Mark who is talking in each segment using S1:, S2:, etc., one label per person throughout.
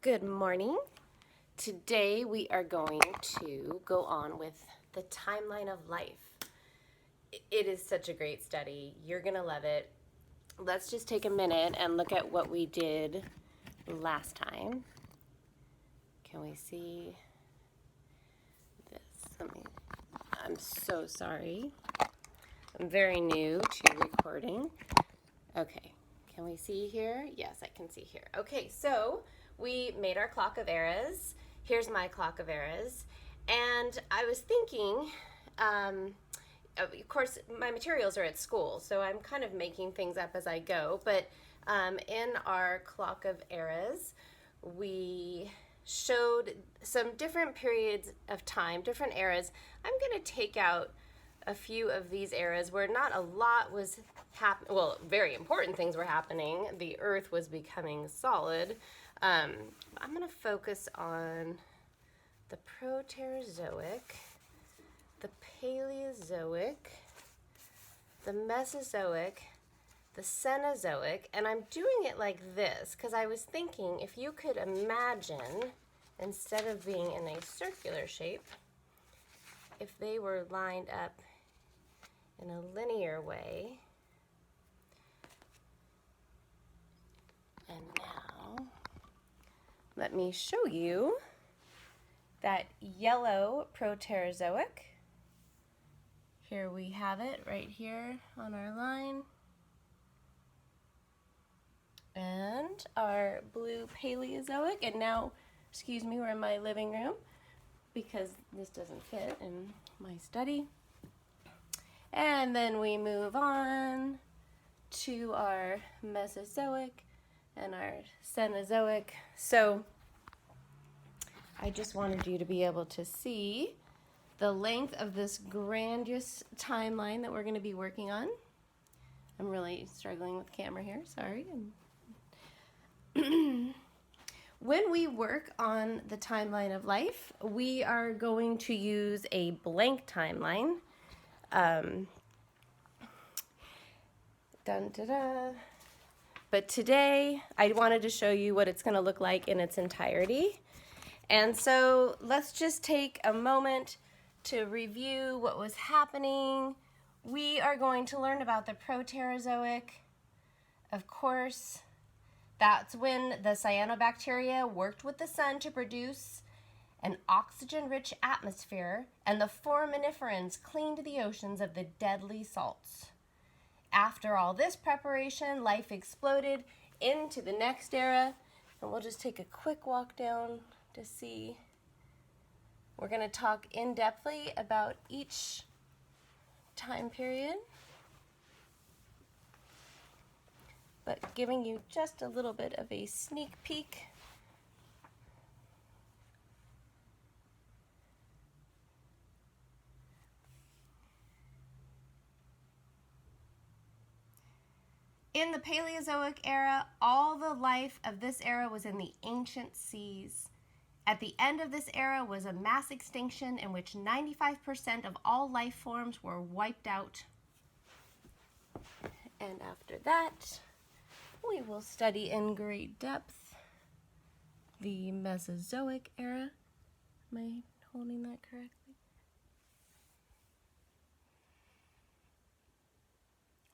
S1: Good morning. Today we are going to go on with the timeline of life. It is such a great study. You're going to love it. Let's just take a minute and look at what we did last time. Can we see this? I'm so sorry. I'm very new to recording. Okay, can we see here? Yes, I can see here. Okay, so we made our clock of eras. Here's my clock of eras. And I was thinking, of course, my materials are at school, so I'm kind of making things up as I go. But in our clock of eras, we showed some different periods of time, different eras. I'm going to take out a few of these eras where not a lot was happening. Well, very important things were happening. The Earth was becoming solid. I'm going to focus on the Proterozoic, the Paleozoic, the Mesozoic, the Cenozoic, and I'm doing it like this because I was thinking if you could imagine, instead of being in a circular shape, if they were lined up in a linear way. And now, let me show you that yellow Proterozoic. Here we have it right here on our line. And our blue Paleozoic, and now, excuse me, we're in my living room because this doesn't fit in my study. And then we move on to our Mesozoic and our Cenozoic. So I just wanted you to be able to see the length of this grandiose timeline that we're going to be working on. I'm really struggling with camera here, sorry. When we work on the timeline of life, we are going to use a blank timeline. But today, I wanted to show you what it's going to look like in its entirety. And so let's just take a moment to review what was happening. We are going to learn about the Proterozoic. Of course, that's when the cyanobacteria worked with the sun to produce an oxygen-rich atmosphere, and the foraminiferans cleaned the oceans of the deadly salts. After all this preparation, life exploded into the next era, and we'll just take a quick walk down to see. We're going to talk in-depthly about each time period, but giving you just a little bit of a sneak peek. In the Paleozoic era, all the life of this era was in the ancient seas. At the end of this era was a mass extinction in which 95% of all life forms were wiped out. And after that, we will study in great depth the Mesozoic era. Am I holding that correctly?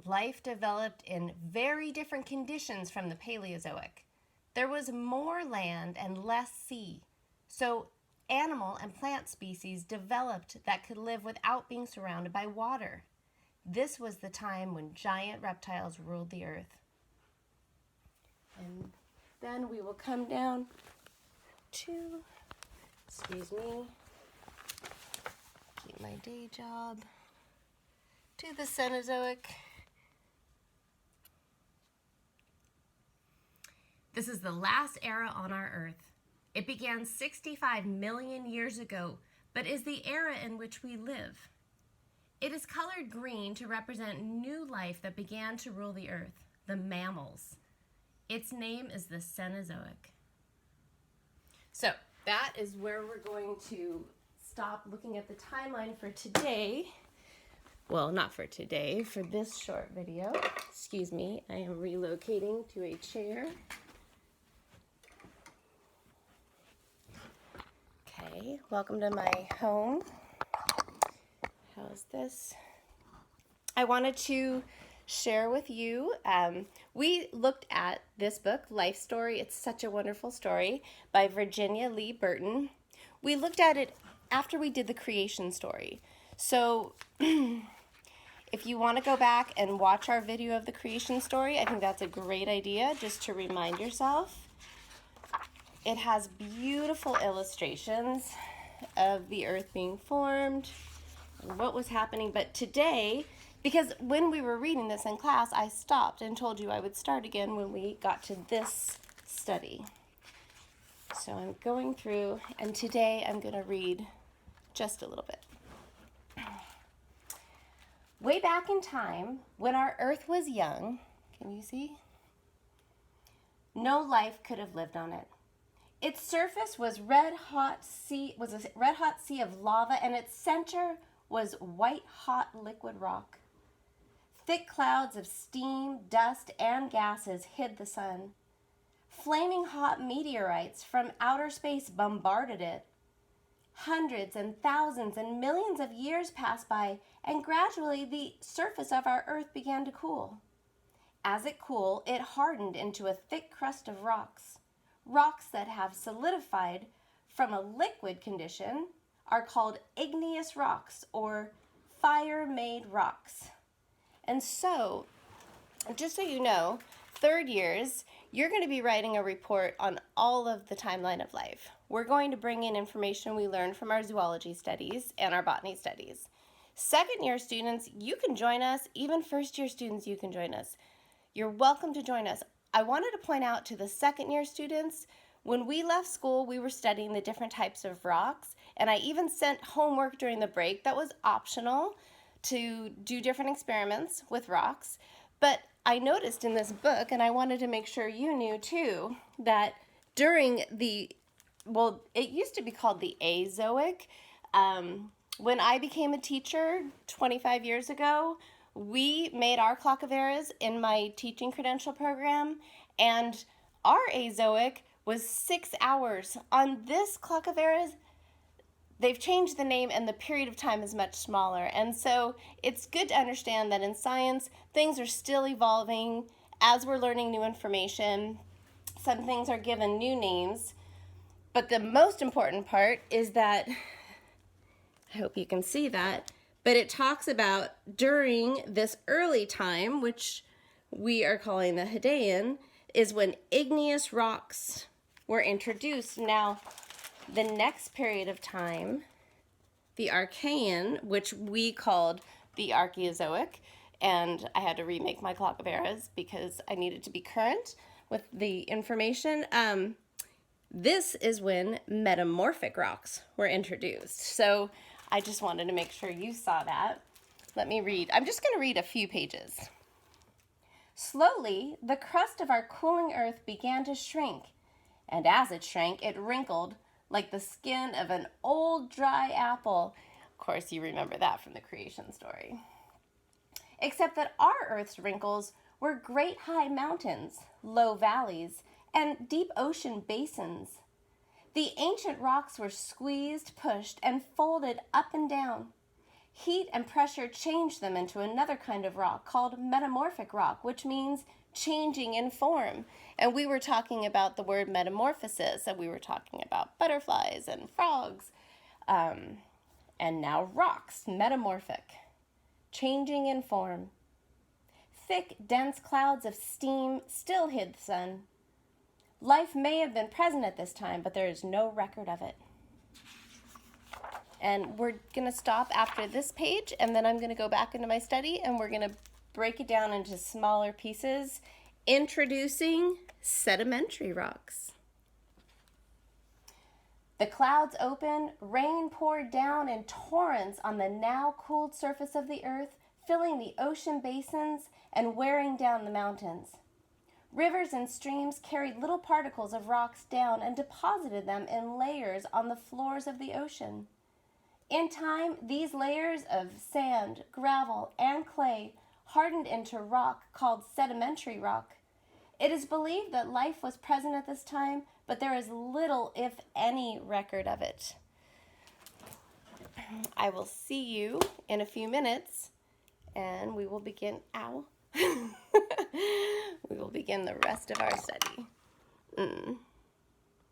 S1: Life developed in very different conditions from the Paleozoic. There was more land and less sea, so animal and plant species developed that could live without being surrounded by water. This was the time when giant reptiles ruled the earth. And then we will come down to, excuse me, keep my day job, to the Cenozoic. This is the last era on our Earth. It began 65 million years ago, but is the era in which we live. It is colored green to represent new life that began to rule the Earth, the mammals. Its name is the Cenozoic. So that is where we're going to stop looking at the timeline for today. Well, not for today, for this short video. Excuse me, I am relocating to a chair. Hi, welcome to my home. How's this? I wanted to share with you, we looked at this book, Life Story. It's such a wonderful story by Virginia Lee Burton. We looked at it after we did the creation story. So if you want to go back and watch our video of the creation story, I think that's a great idea just to remind yourself. It has beautiful illustrations of the earth being formed and what was happening. But today, because when we were reading this in class, I stopped and told you I would start again when we got to this study. So I'm going through, and today I'm going to read just a little bit. Way back in time, when our earth was young, can you see? No life could have lived on it. Its surface was a red-hot sea of lava, and its center was white-hot liquid rock. Thick clouds of steam, dust, and gases hid the sun. Flaming hot meteorites from outer space bombarded it. Hundreds and thousands and millions of years passed by, and gradually the surface of our earth began to cool. As it cooled, it hardened into a thick crust of rocks. Rocks that have solidified from a liquid condition are called igneous rocks, or fire-made rocks. And so, just so you know, third years, you're going to be writing a report on all of the timeline of life. We're going to bring in information we learned from our zoology studies and our botany studies. Second year students, you can join us. Even first year students, you can join us. You're welcome to join us. I wanted to point out to the second year students, when we left school, we were studying the different types of rocks, and I even sent homework during the break that was optional to do different experiments with rocks. But I noticed in this book, and I wanted to make sure you knew too, that during the, well, it used to be called the Azoic. When I became a teacher 25 years ago, we made our clock of eras in my teaching credential program, and our Azoic was 6 hours. On this clock of eras, they've changed the name and the period of time is much smaller. And so it's good to understand that in science, things are still evolving as we're learning new information. Some things are given new names. But the most important part is that, I hope you can see that, but it talks about during this early time, which we are calling the Hadean, is when igneous rocks were introduced. Now, the next period of time, the Archean, which we called the Archaeozoic, and I had to remake my clock of eras because I needed to be current with the information. This is when metamorphic rocks were introduced. So I just wanted to make sure you saw that. Let me read. I'm just going to read a few pages. Slowly, the crust of our cooling earth began to shrink, and as it shrank, it wrinkled like the skin of an old dry apple. Of course, you remember that from the creation story. Except that our Earth's wrinkles were great high mountains, low valleys, and deep ocean basins. The ancient rocks were squeezed, pushed, and folded up and down. Heat and pressure changed them into another kind of rock called metamorphic rock, which means changing in form. And we were talking about the word metamorphosis, and we were talking about butterflies and frogs. And now rocks, metamorphic, changing in form. Thick, dense clouds of steam still hid the sun. Life may have been present at this time, but there is no record of it. And we're going to stop after this page, and then I'm going to go back into my study, and we're going to break it down into smaller pieces, introducing sedimentary rocks. The clouds opened, rain poured down in torrents on the now cooled surface of the earth, filling the ocean basins and wearing down the mountains. Rivers and streams carried little particles of rocks down and deposited them in layers on the floors of the ocean. In time, these layers of sand, gravel, and clay hardened into rock called sedimentary rock. It is believed that life was present at this time, but there is little, if any, record of it. I will see you in a few minutes, and we will begin, we will begin the rest of our study.